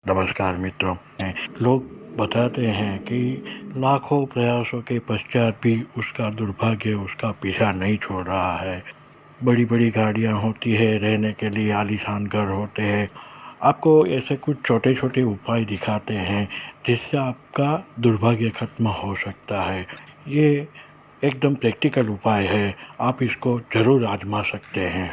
नमस्कार मित्रों। लोग बताते हैं कि लाखों प्रयासों के पश्चात भी उसका दुर्भाग्य उसका पीछा नहीं छोड़ रहा है। बड़ी बड़ी गाड़ियाँ होती है, रहने के लिए आलीशान घर होते हैं। आपको ऐसे कुछ छोटे छोटे उपाय दिखाते हैं जिससे आपका दुर्भाग्य खत्म हो सकता है। ये एकदम प्रैक्टिकल उपाय है, आप इसको ज़रूर आजमा सकते हैं।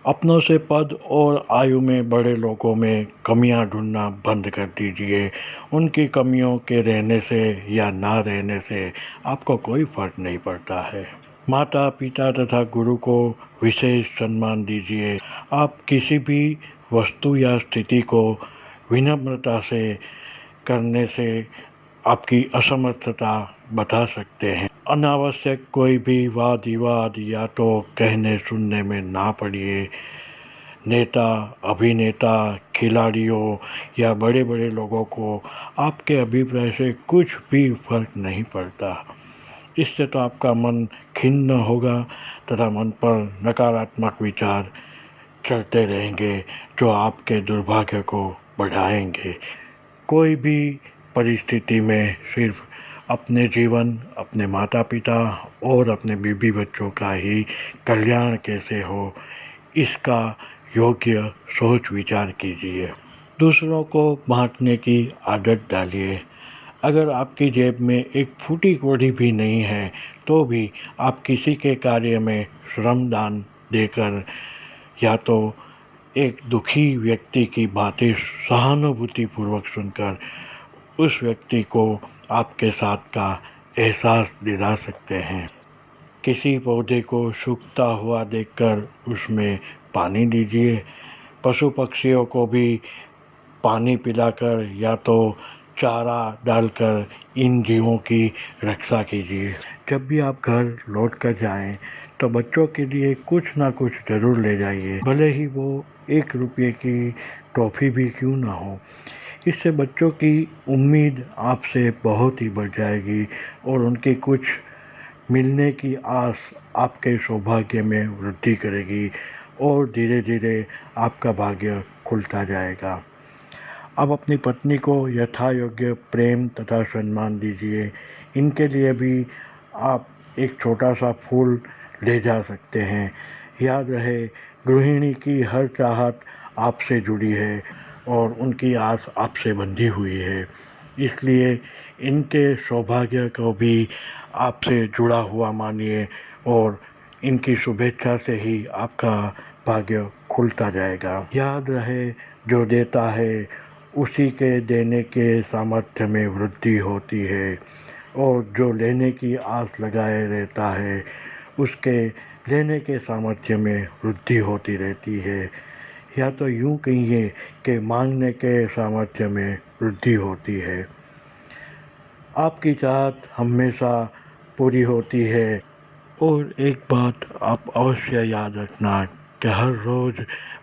अपनों से पद और आयु में बड़े लोगों में कमियां ढूंढना बंद कर दीजिए। उनकी कमियों के रहने से या ना रहने से आपको कोई फर्क नहीं पड़ता है। माता पिता तथा गुरु को विशेष सम्मान दीजिए। आप किसी भी वस्तु या स्थिति को विनम्रता से करने से आपकी असमर्थता बता सकते हैं। अनावश्यक कोई भी वाद विवाद या तो कहने सुनने में ना पड़िए। नेता, अभिनेता, खिलाड़ियों या बड़े बड़े लोगों को आपके अभिप्राय से कुछ भी फर्क नहीं पड़ता। इससे तो आपका मन खिन्न होगा तथा मन पर नकारात्मक विचार चलते रहेंगे जो आपके दुर्भाग्य को बढ़ाएंगे। कोई भी परिस्थिति में सिर्फ अपने जीवन, अपने माता पिता और अपने बीवी बच्चों का ही कल्याण कैसे हो, इसका योग्य सोच विचार कीजिए। दूसरों को बांटने की आदत डालिए। अगर आपकी जेब में एक फूटी कौड़ी भी नहीं है तो भी आप किसी के कार्य में श्रमदान देकर या तो एक दुखी व्यक्ति की बातें सहानुभूतिपूर्वक सुनकर उस व्यक्ति को आपके साथ का एहसास दिला सकते हैं। किसी पौधे को सूखता हुआ देखकर उसमें पानी दीजिए। पशु पक्षियों को भी पानी पिलाकर या तो चारा डालकर इन जीवों की रक्षा कीजिए। जब भी आप घर लौट कर जाएं तो बच्चों के लिए कुछ ना कुछ ज़रूर ले जाइए, भले ही वो 1 रुपये की टॉफ़ी भी क्यों ना हो। इससे बच्चों की उम्मीद आपसे बहुत ही बढ़ जाएगी और उनकी कुछ मिलने की आस आपके सौभाग्य में वृद्धि करेगी और धीरे धीरे आपका भाग्य खुलता जाएगा। अब अपनी पत्नी को यथायोग्य प्रेम तथा सम्मान दीजिए। इनके लिए भी आप एक छोटा सा फूल ले जा सकते हैं। याद रहे, गृहिणी की हर चाहत आपसे जुड़ी है और उनकी आस आपसे बंधी हुई है। इसलिए इनके सौभाग्य को भी आपसे जुड़ा हुआ मानिए और इनकी शुभेच्छा से ही आपका भाग्य खुलता जाएगा। याद रहे, जो देता है उसी के देने के सामर्थ्य में वृद्धि होती है और जो लेने की आस लगाए रहता है उसके लेने के सामर्थ्य में वृद्धि होती रहती है। या तो यूँ कहिए कि मांगने के सामर्थ्य में वृद्धि होती है। आपकी चाहत हमेशा पूरी होती है। और एक बात आप अवश्य याद रखना कि हर रोज़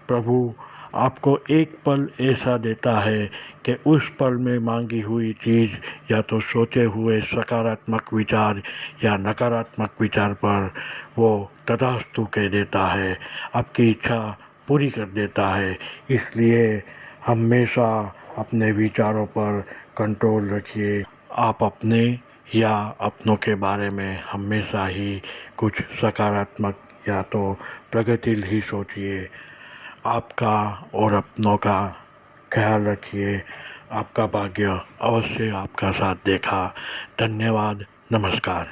प्रभु आपको एक पल ऐसा देता है कि उस पल में मांगी हुई चीज़ या तो सोचे हुए सकारात्मक विचार या नकारात्मक विचार पर वो तथास्तु कह देता है, आपकी इच्छा पूरी कर देता है। इसलिए हमेशा अपने विचारों पर कंट्रोल रखिए। आप अपने या अपनों के बारे में हमेशा ही कुछ सकारात्मक या तो प्रगतिशील ही सोचिए। आपका और अपनों का ख्याल रखिए। आपका भाग्य अवश्य आपका साथ देगा। धन्यवाद। नमस्कार।